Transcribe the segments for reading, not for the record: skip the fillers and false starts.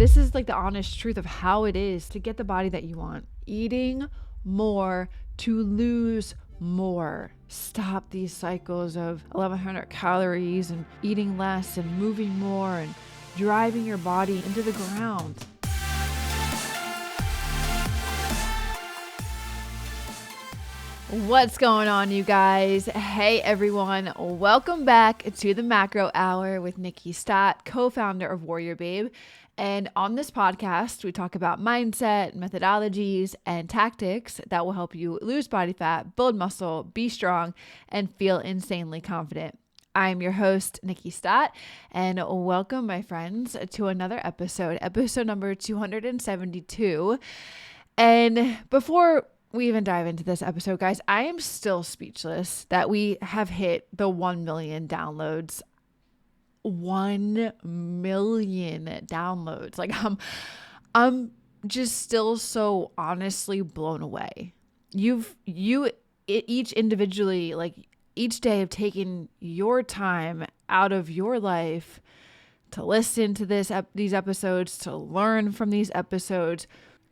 this is like the honest truth of how it is to get the body that you want. Eating more to lose more. Stop these cycles of 1100 calories and eating less and moving more and driving your body into the ground. What's going on, you guys? Hey everyone, welcome back to the Macro Hour with Nikkiey Stott, co-founder of WarriorBabe. And on this podcast, we talk about mindset, methodologies, and tactics that will help you lose body fat, build muscle, be strong, and feel insanely confident. I'm your host, Nikkiey Stott, and welcome, my friends, to another episode number 272. And before we even dive into this episode, guys, I am still speechless that we have hit the 1 million downloads. 1 million downloads. Like I'm just still so honestly blown away. You each individually, like each day, have taken your time out of your life to listen to these episodes, to learn from these episodes.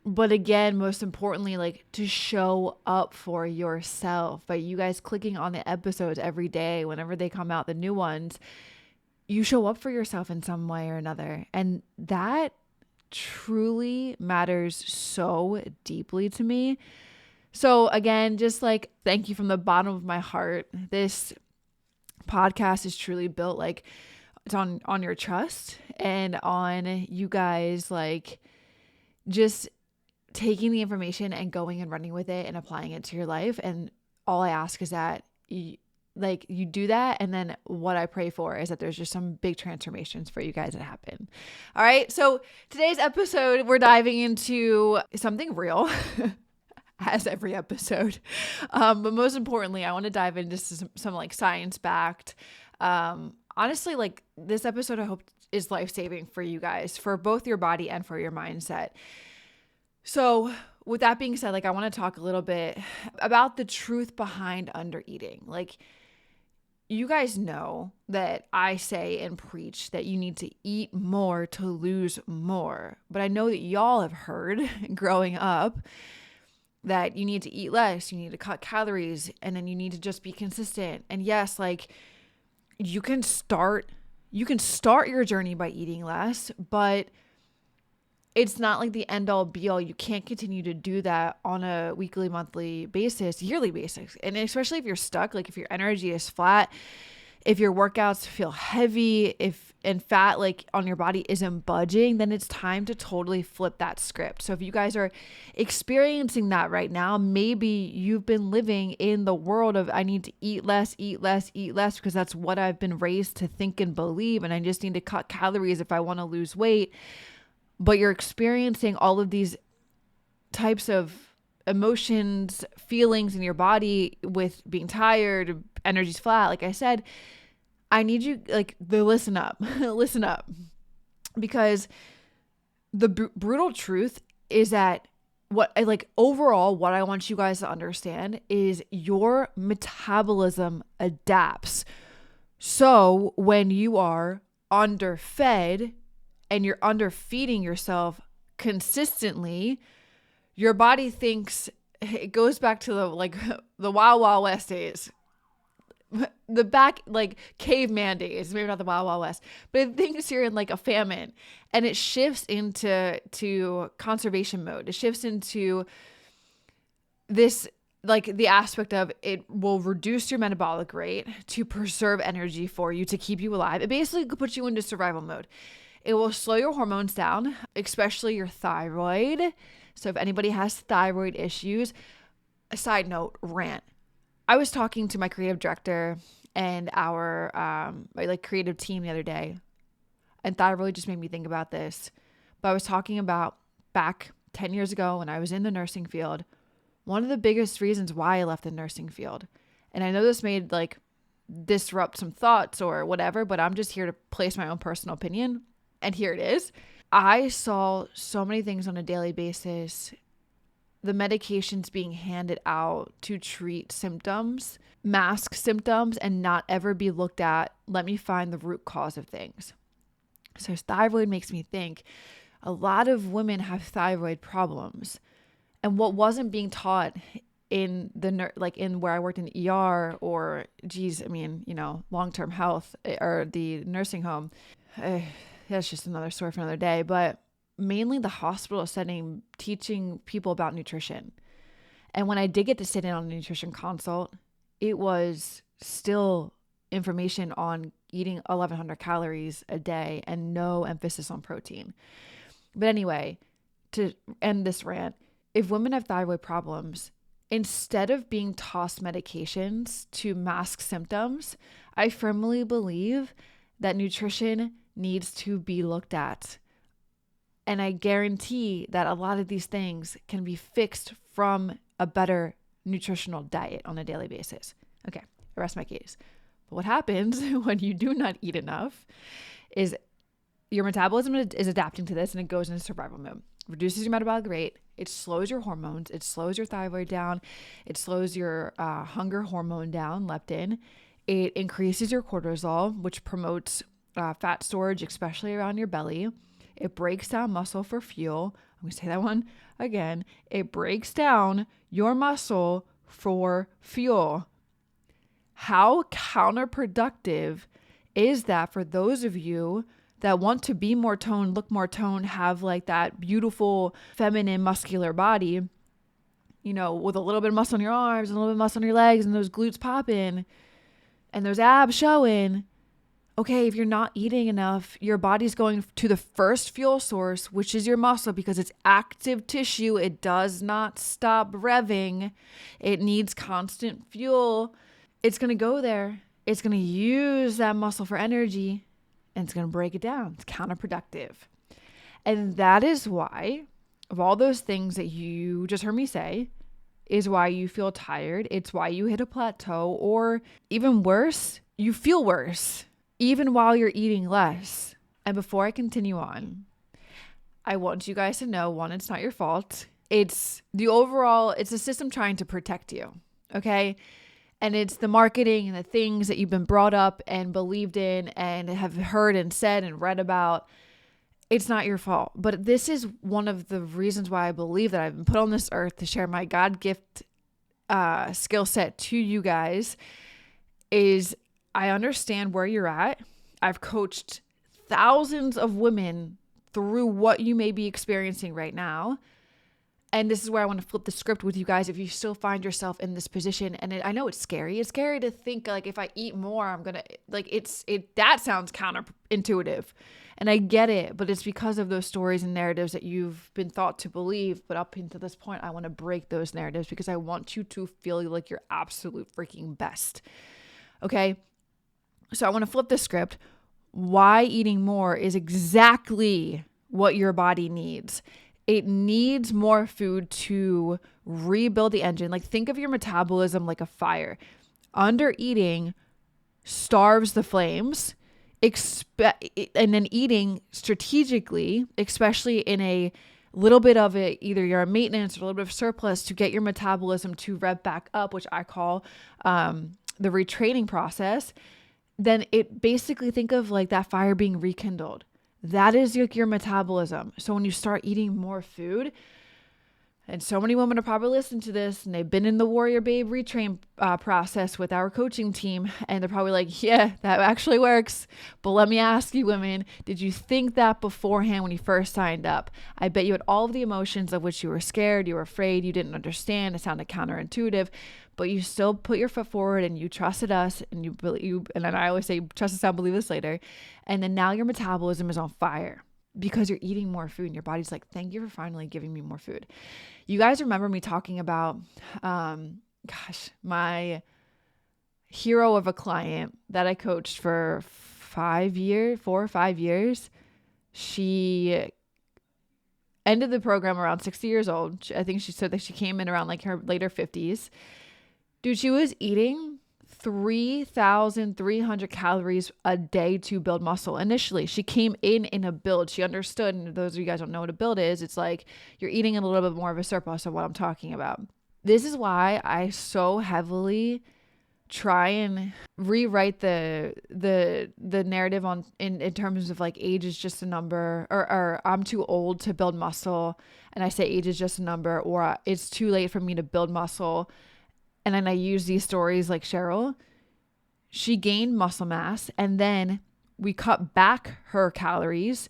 But again, most importantly, like to show up for yourself by you guys clicking on the episodes every day whenever they come out, the new ones. You show up for yourself in some way or another. And that truly matters so deeply to me. So again, just like thank you from the bottom of my heart. This podcast is truly built like it's on your trust and on you guys like just taking the information and going and running with it and applying it to your life. And all I ask is that you do that. And then what I pray for is that there's just some big transformations for you guys that happen. All right. So today's episode, we're diving into something real as every episode. But most importantly, I want to dive into some like science-backed, honestly, like this episode, I hope is life-saving for you guys, for both your body and for your mindset. So with that being said, like I want to talk a little bit about the truth behind undereating. Like you guys know that I say and preach that you need to eat more to lose more. But I know that y'all have heard growing up that you need to eat less, you need to cut calories, and then you need to just be consistent. And yes, like you can start your journey by eating less, but it's not like the end all be all. You can't continue to do that on a weekly, monthly basis, yearly basis. And especially if you're stuck, like if your energy is flat, if your workouts feel heavy, and fat like on your body isn't budging, then it's time to totally flip that script. So if you guys are experiencing that right now, maybe you've been living in the world of I need to eat less, because that's what I've been raised to think and believe. And I just need to cut calories if I want to lose weight. But you're experiencing all of these types of emotions, feelings in your body with being tired, energy's flat. Like I said, I need you to listen up, listen up, because the brutal truth is that overall, what I want you guys to understand is your metabolism adapts. So when you are underfed, and you're underfeeding yourself consistently, your body thinks, it goes back to the Wild Wild West days, the back like caveman days, maybe not the Wild Wild West, but it thinks you're in like a famine, and it shifts into conservation mode. It shifts into this like the aspect of it will reduce your metabolic rate to preserve energy for you, to keep you alive. It basically could put you into survival mode. It will slow your hormones down, especially your thyroid. So if anybody has thyroid issues, a side note, rant. I was talking to my creative director and our creative team the other day, and thyroid just made me think about this. But I was talking about back 10 years ago when I was in the nursing field, one of the biggest reasons why I left the nursing field. And I know this made disrupt some thoughts or whatever, but I'm just here to place my own personal opinion. And here it is. I saw so many things on a daily basis. The medications being handed out to treat symptoms, mask symptoms, and not ever be looked at. Let me find the root cause of things. So thyroid makes me think, a lot of women have thyroid problems. And what wasn't being taught in in where I worked in the ER or long-term health or the nursing home, that's just another story for another day. But mainly the hospital setting, teaching people about nutrition. And when I did get to sit in on a nutrition consult, it was still information on eating 1,100 calories a day and no emphasis on protein. But anyway, to end this rant, if women have thyroid problems, instead of being tossed medications to mask symptoms, I firmly believe that nutrition needs to be looked at. And I guarantee that a lot of these things can be fixed from a better nutritional diet on a daily basis. Okay, I rest my case. But what happens when you do not eat enough is your metabolism is adapting to this and it goes into survival mode. Reduces your metabolic rate. It slows your hormones. It slows your thyroid down. It slows your hunger hormone down, leptin. It increases your cortisol, which promotes fat storage, especially around your belly. It breaks down muscle for fuel. I'm going to say that one again. It breaks down your muscle for fuel. How counterproductive is that for those of you that want to be more toned, look more toned, have like that beautiful feminine muscular body, with a little bit of muscle on your arms and a little bit of muscle on your legs and those glutes popping and those abs showing. Okay, if you're not eating enough, your body's going to the first fuel source, which is your muscle, because it's active tissue. It does not stop revving. It needs constant fuel. It's going to go there. It's going to use that muscle for energy, and it's going to break it down. It's counterproductive. And that is why, of all those things that you just heard me say, is why you feel tired. It's why you hit a plateau, or even worse, you feel worse, even while you're eating less. And before I continue on, I want you guys to know, one, it's not your fault. It's a system trying to protect you. Okay. And it's the marketing and the things that you've been brought up and believed in and have heard and said and read about. It's not your fault. But this is one of the reasons why I believe that I've been put on this earth to share my God gift skill set to you guys. Is I understand where you're at. I've coached thousands of women through what you may be experiencing right now. And this is where I want to flip the script with you guys if you still find yourself in this position. And I know it's scary. It's scary to think like if I eat more, I'm going to that sounds counterintuitive. And I get it, but it's because of those stories and narratives that you've been thought to believe. But up until this point, I want to break those narratives because I want you to feel like your absolute freaking best. Okay. So I want to flip the script. Why eating more is exactly what your body needs. It needs more food to rebuild the engine. Like, think of your metabolism like a fire. Undereating starves the flames. And then eating strategically, especially in a little bit of it, either you're on maintenance or a little bit of surplus to get your metabolism to rev back up, which I call the retraining process. Then it basically, think of like that fire being rekindled. That is like your metabolism. So when you start eating more food, and so many women are probably listening to this and they've been in the WarriorBabe retrain process with our coaching team. And they're probably like, yeah, that actually works. But let me ask you, women, did you think that beforehand when you first signed up? I bet you had all of the emotions of which you were scared, you were afraid, you didn't understand. It sounded counterintuitive, but you still put your foot forward and you trusted us and and then I always say, trust us now, believe us later. And then now your metabolism is on fire because you're eating more food and your body's like, thank you for finally giving me more food. You guys remember me talking about, my hero of a client that I coached for 4 or 5 years. She ended the program around 60 years old. I think she said that she came in around like her later 50s. Dude, she was eating 3,300 calories a day to build muscle. Initially, she came in a build. She understood, and those of you guys don't know what a build is, it's like you're eating a little bit more of a surplus of what I'm talking about. This is why I so heavily try and rewrite the narrative in terms of like age is just a number, or I'm too old to build muscle, and I say age is just a number, or it's too late for me to build muscle. And then I use these stories like Cheryl. She gained muscle mass, and then we cut back her calories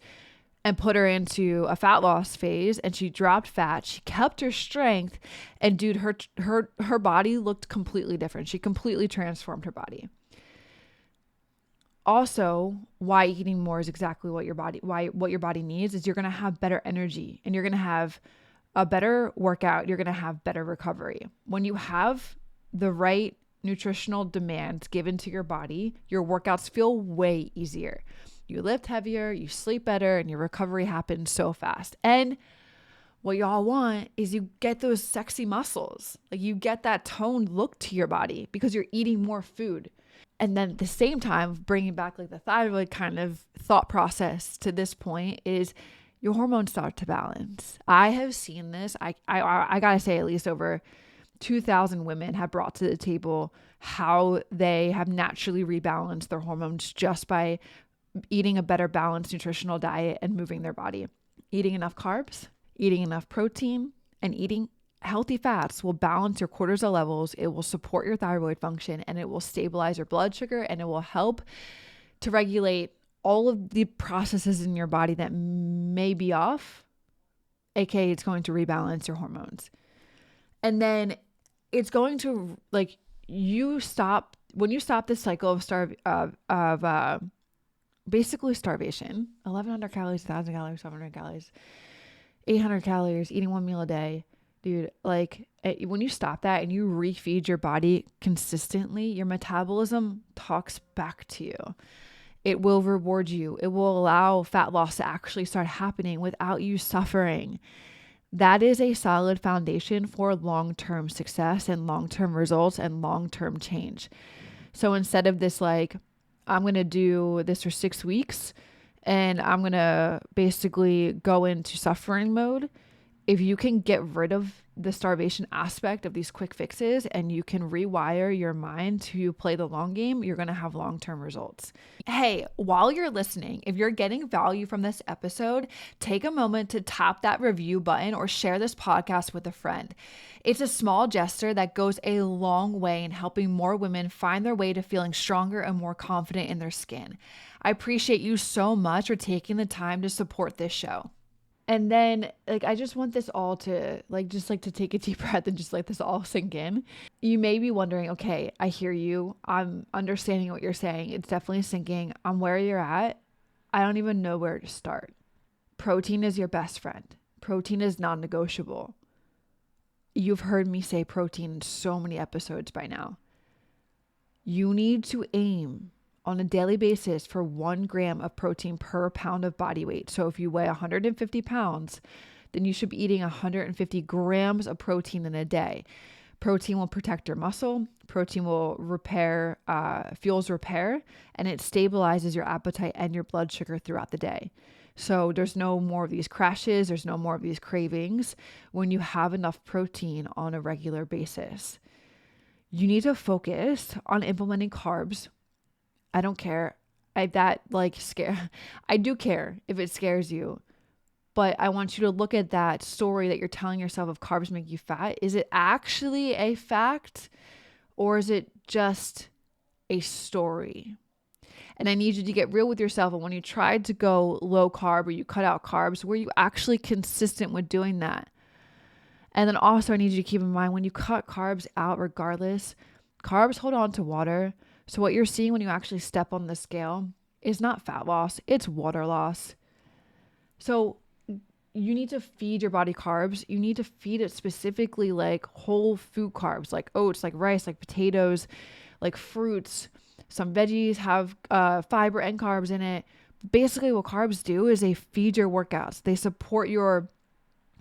and put her into a fat loss phase, and she dropped fat. She kept her strength, and dude, her body looked completely different. She completely transformed her body. Also, why eating more is exactly what your body needs is you're going to have better energy, and you're going to have a better workout. You're going to have better recovery. When you have the right nutritional demands given to your body, your workouts feel way easier. You lift heavier, you sleep better, and your recovery happens so fast. And what y'all want is you get those sexy muscles. Like you get that toned look to your body because you're eating more food. And then at the same time, bringing back like the thyroid kind of thought process to this point is your hormones start to balance. I have seen this. I gotta say, at least over 2,000 women have brought to the table how they have naturally rebalanced their hormones just by eating a better balanced nutritional diet and moving their body. Eating enough carbs, eating enough protein, and eating healthy fats will balance your cortisol levels. It will support your thyroid function, and it will stabilize your blood sugar, and it will help to regulate all of the processes in your body that may be off, aka it's going to rebalance your hormones. And then it's going to, like, when you stop this cycle of basically starvation, 1,100 calories, 1,000 calories, 700 calories, 800 calories, eating one meal a day, dude, like when you stop that and you refeed your body consistently, your metabolism talks back to you. It will reward you. It will allow fat loss to actually start happening without you suffering. That is a solid foundation for long-term success and long-term results and long-term change. So instead of this, like, I'm going to do this for 6 weeks and I'm going to basically go into suffering mode, if you can get rid of the starvation aspect of these quick fixes and you can rewire your mind to play the long game, you're going to have long-term results. Hey, while you're listening, if you're getting value from this episode, take a moment to tap that review button or share this podcast with a friend. It's a small gesture that goes a long way in helping more women find their way to feeling stronger and more confident in their skin. I appreciate you so much for taking the time to support this show. And then, like, I just want this all to, to take a deep breath and just let this all sink in. You may be wondering, okay, I hear you. I'm understanding what you're saying. It's definitely sinking. I'm where you're at. I don't even know where to start. Protein is your best friend. Protein is non-negotiable. You've heard me say protein in so many episodes by now. You need to aim on a daily basis for 1 gram of protein per pound of body weight. So if you weigh 150 pounds, then you should be eating 150 grams of protein in a day. Protein will protect your muscle. Protein will fuels repair, and it stabilizes your appetite and your blood sugar throughout the day. So there's no more of these crashes. There's no more of these cravings when you have enough protein on a regular basis. You need to focus on implementing carbs. I don't care. I do care if it scares you, but I want you to look at that story that you're telling yourself of carbs make you fat. Is it actually a fact, or is it just a story? And I need you to get real with yourself. And when you tried to go low carb or you cut out carbs, were you actually consistent with doing that? And then also I need you to keep in mind, when you cut carbs out, regardless, carbs hold on to water. So what you're seeing when you actually step on the scale is not fat loss, it's water loss. So you need to feed your body carbs. You need to feed it specifically like whole food carbs, like oats, like rice, like potatoes, like fruits. Some veggies have fiber and carbs in it. Basically what carbs do is they feed your workouts. They support your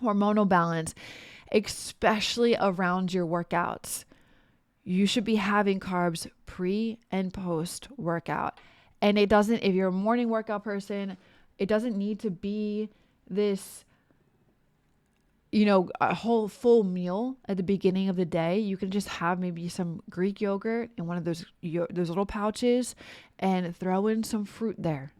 hormonal balance, especially around your workouts. You should be having carbs pre and post workout. And it doesn't, if you're a morning workout person, it doesn't need to be this a whole full meal at the beginning of the day. You can just have maybe some Greek yogurt in one of those little pouches and throw in some fruit there.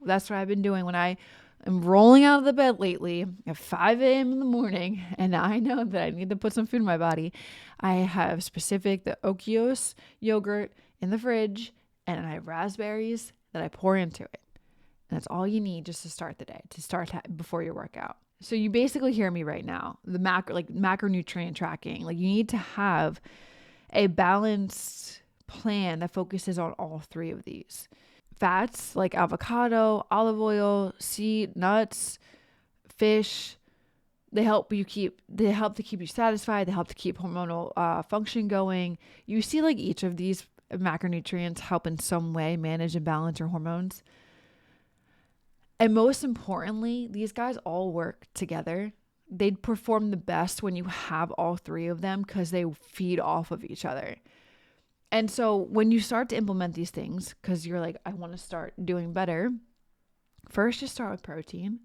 That's what I've been doing when I am rolling out of the bed lately at 5 a.m. in the morning, and I know that I need to put some food in my body. I have the Okios yogurt in the fridge, and I have raspberries that I pour into it. And that's all you need just to start the day, before your workout. So you basically hear me right now. The macronutrient tracking, like you need to have a balanced plan that focuses on all three of these. Fats like avocado, olive oil, seed, nuts, fish, they help to keep you satisfied. They help to keep hormonal function going. You see like each of these macronutrients help in some way manage and balance your hormones. And most importantly, these guys all work together. They'd perform the best when you have all three of them because they feed off of each other. And so when you start to implement these things, because you're like, I want to start doing better, first just start with protein.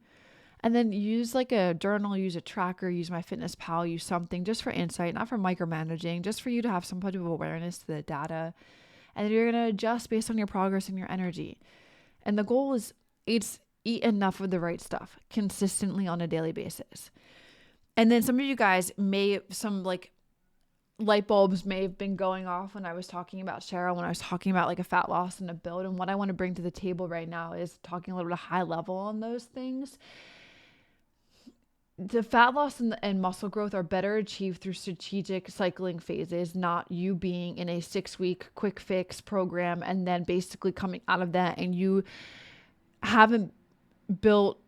And then use like a journal, use a tracker, use MyFitnessPal, use something just for insight, not for micromanaging, just for you to have some type of awareness to the data. And then you're going to adjust based on your progress and your energy. And the goal is eat enough of the right stuff consistently on a daily basis. And then some of you guys some like light bulbs may have been going off when I was talking about Cheryl, when I was talking about like a fat loss and a build. And what I want to bring to the table right now is talking a little bit high level on those things. The fat loss and muscle growth are better achieved through strategic cycling phases, not you being in a 6-week quick fix program and then basically coming out of that and you haven't built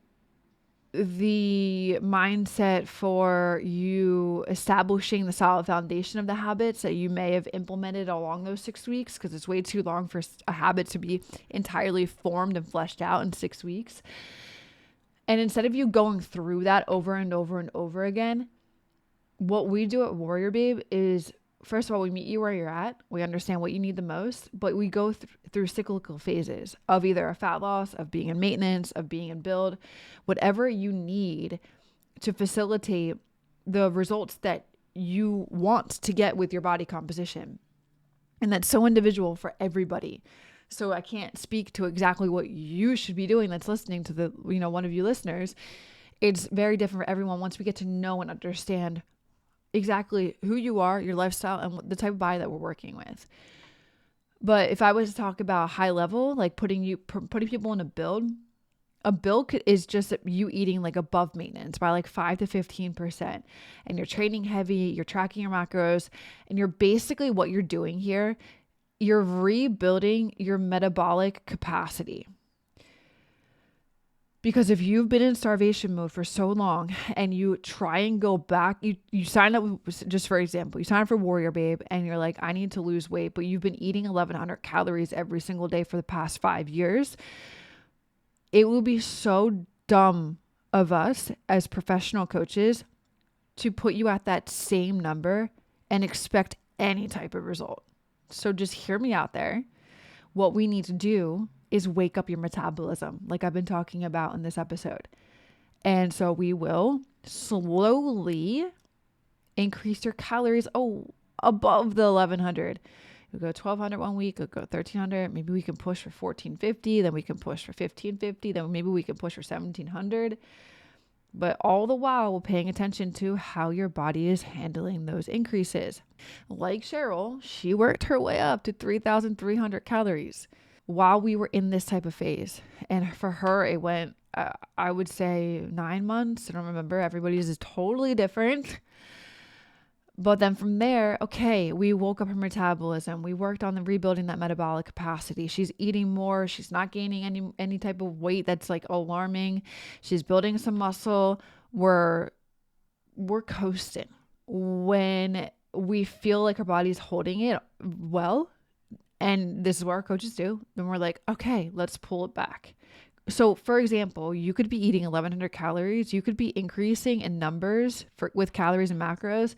the mindset for you establishing the solid foundation of the habits that you may have implemented along those 6 weeks, because it's way too long for a habit to be entirely formed and fleshed out in 6 weeks. And instead of you going through that over and over and over again, what we do at WarriorBabe is, first of all, we meet you where you're at. We understand what you need the most, but we go through cyclical phases of either a fat loss, of being in maintenance, of being in build, whatever you need to facilitate the results that you want to get with your body composition. And that's so individual for everybody. So I can't speak to exactly what you should be doing that's listening to the, one of you listeners. It's very different for everyone once we get to know and understand exactly who you are, your lifestyle, and the type of body that we're working with. But if I was to talk about high level, like putting people in a build is just you eating like above maintenance by like 5 to 15%. And you're training heavy, you're tracking your macros, and you're basically, what you're doing here, you're rebuilding your metabolic capacity. Because if you've been in starvation mode for so long and you try and go back, you sign up, just for example, you sign up for WarriorBabe and you're like, I need to lose weight, but you've been eating 1,100 calories every single day for the past 5 years. It would be so dumb of us as professional coaches to put you at that same number and expect any type of result. So just hear me out there. What we need to do is wake up your metabolism, like I've been talking about in this episode. And so we will slowly increase your calories above the 1,100. We'll go 1,200 one week, we'll go 1,300. Maybe we can push for 1,450. Then we can push for 1,550. Then maybe we can push for 1,700. But all the while, we're paying attention to how your body is handling those increases. Like Cheryl, she worked her way up to 3,300 calories while we were in this type of phase. And for her, it went, I would say 9 months. I don't remember. Everybody's is totally different. But then from there, okay, we woke up her metabolism. We worked on rebuilding that metabolic capacity. She's eating more. She's not gaining any type of weight that's like alarming. She's building some muscle. We're coasting. When we feel like our body's holding it well, and this is what our coaches do, then we're like, okay, let's pull it back. So for example, you could be eating 1,100 calories. You could be increasing in numbers with calories and macros,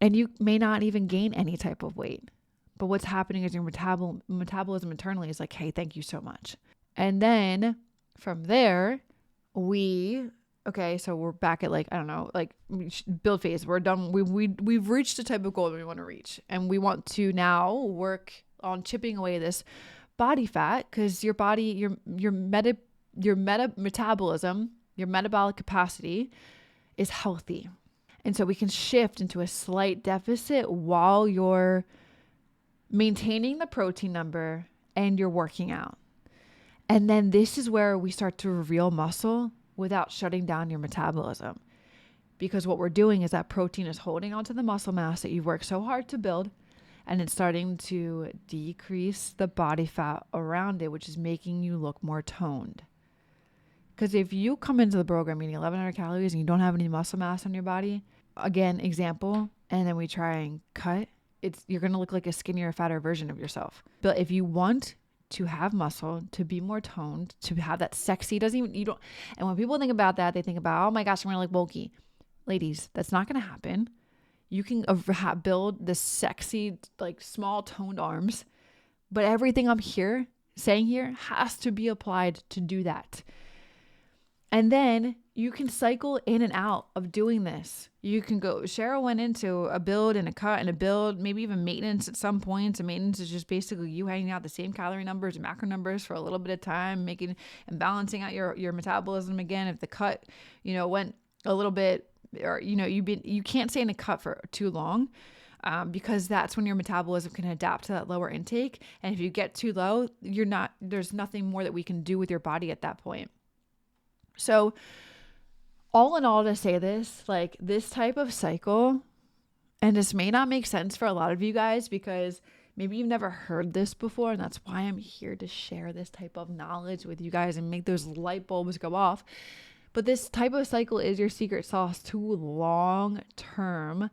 and you may not even gain any type of weight. But what's happening is your metabolism internally is like, hey, thank you so much. And then from there, we Okay, so we're back at like, I don't know, like build phase. We're done. We've reached the type of goal that we want to reach. And we want to now work on chipping away this body fat, because your body, metabolism, your metabolic capacity is healthy. And so we can shift into a slight deficit while you're maintaining the protein number and you're working out. And then this is where we start to reveal muscle without shutting down your metabolism. Because what we're doing is that protein is holding onto the muscle mass that you've worked so hard to build, and it's starting to decrease the body fat around it, which is making you look more toned. Because if you come into the program eating 1,100 calories and you don't have any muscle mass on your body, again, example, and then we try and cut, you're going to look like a skinnier, fatter version of yourself. But if you want to have muscle, to be more toned, to have that sexy, and when people think about that, they think about, oh my gosh, I'm going to look bulky. Ladies, that's not going to happen. You can build this sexy, like small toned arms, but everything I'm saying here has to be applied to do that. And then you can cycle in and out of doing this. You can go, Cheryl went into a build and a cut and a build, maybe even maintenance at some points. And maintenance is just basically you hanging out the same calorie numbers and macro numbers for a little bit of time, making and balancing out your metabolism again. If the cut, went a little bit, or, you can't stay in a cut for too long. Because that's when your metabolism can adapt to that lower intake. And if you get too low, there's nothing more that we can do with your body at that point. So all in all, to say this, like this type of cycle, and this may not make sense for a lot of you guys because maybe you've never heard this before, and that's why I'm here to share this type of knowledge with you guys and make those light bulbs go off. But this type of cycle is your secret sauce to long-term,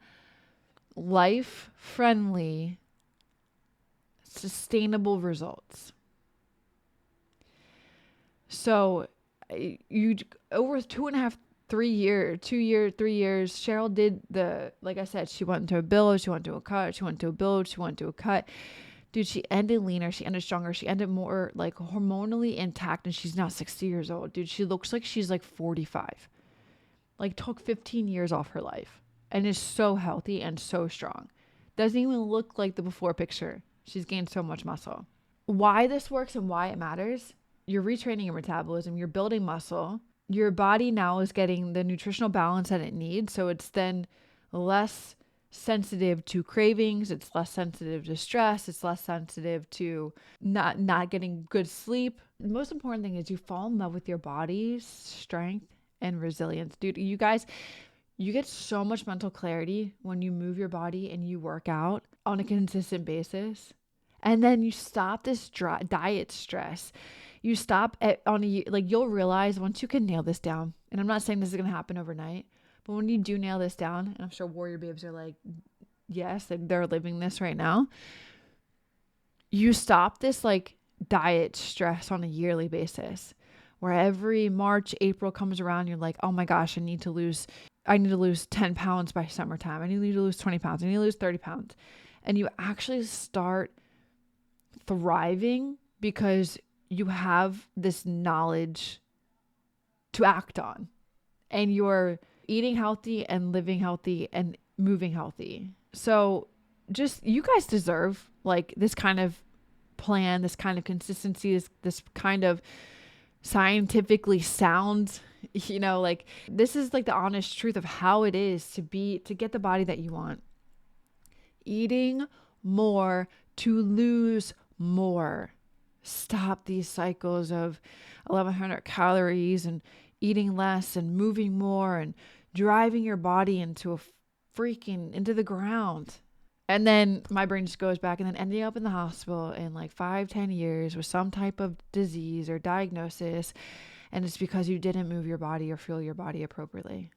life-friendly, sustainable results. So you over 2.5, 3 years, 3 years, Cheryl did like I said, she went into a build, she went to a cut, she went to a build, she went to a cut. Dude, she ended leaner, she ended stronger, she ended more like hormonally intact, and she's now 60 years old. Dude, she looks like she's like 45. Like took 15 years off her life and is so healthy and so strong. Doesn't even look like the before picture. She's gained so much muscle. Why this works and why it matters? You're retraining your metabolism, you're building muscle. Your body now is getting the nutritional balance that it needs. So it's then less sensitive to cravings. It's less sensitive to stress. It's less sensitive to not getting good sleep. The most important thing is you fall in love with your body's strength and resilience. Dude, you guys, you get so much mental clarity when you move your body and you work out on a consistent basis. And then you stop this diet stress. You stop you'll realize once you can nail this down, and I'm not saying this is going to happen overnight, but when you do nail this down, and I'm sure warrior babes are like, yes, they're living this right now. You stop this like diet stress on a yearly basis, where every March, April comes around, you're like, oh my gosh, I need to lose 10 pounds by summertime. I need to lose 20 pounds. I need to lose 30 pounds. And you actually start thriving because you have this knowledge to act on, and you're eating healthy and living healthy and moving healthy. So just, you guys deserve like this kind of plan, this kind of consistency, this kind of scientifically sound, like this is like the honest truth of how it is to get the body that you want. Eating more to lose more. Stop these cycles of 1,100 calories and eating less and moving more and driving your body into the ground. And then my brain just goes back, and then ending up in the hospital in like 5-10 years with some type of disease or diagnosis. And it's because you didn't move your body or fuel your body appropriately.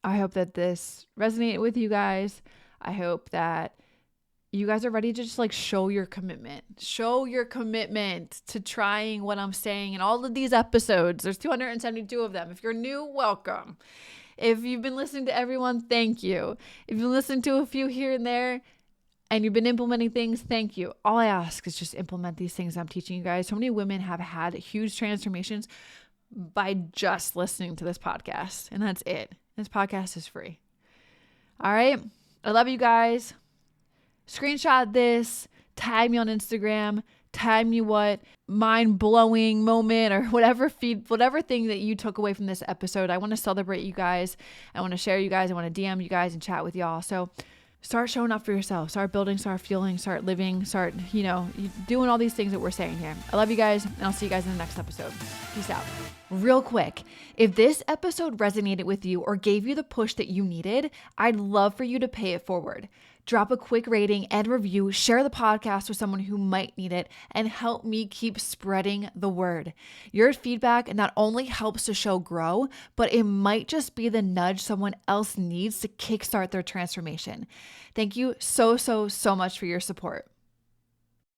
I hope that this resonated with you guys. I hope that you guys are ready to just like show your commitment to trying what I'm saying in all of these episodes. There's 272 of them. If you're new, welcome. If you've been listening to everyone, thank you. If you've listened to a few here and there and you've been implementing things, thank you. All I ask is just implement these things I'm teaching you guys. So many women have had huge transformations by just listening to this podcast. And that's it. This podcast is free. All right. I love you guys. Screenshot this, tag me on Instagram, tag me what mind-blowing moment or whatever thing that you took away from this episode. I want to celebrate you guys. I want to share you guys. I want to DM you guys and chat with y'all. So start showing up for yourself. Start building, start fueling, start living, start, doing all these things that we're saying here. I love you guys, and I'll see you guys in the next episode. Peace out. Real quick, if this episode resonated with you or gave you the push that you needed, I'd love for you to pay it forward. Drop a quick rating and review, share the podcast with someone who might need it, and help me keep spreading the word. Your feedback not only helps the show grow, but it might just be the nudge someone else needs to kickstart their transformation. Thank you so much for your support.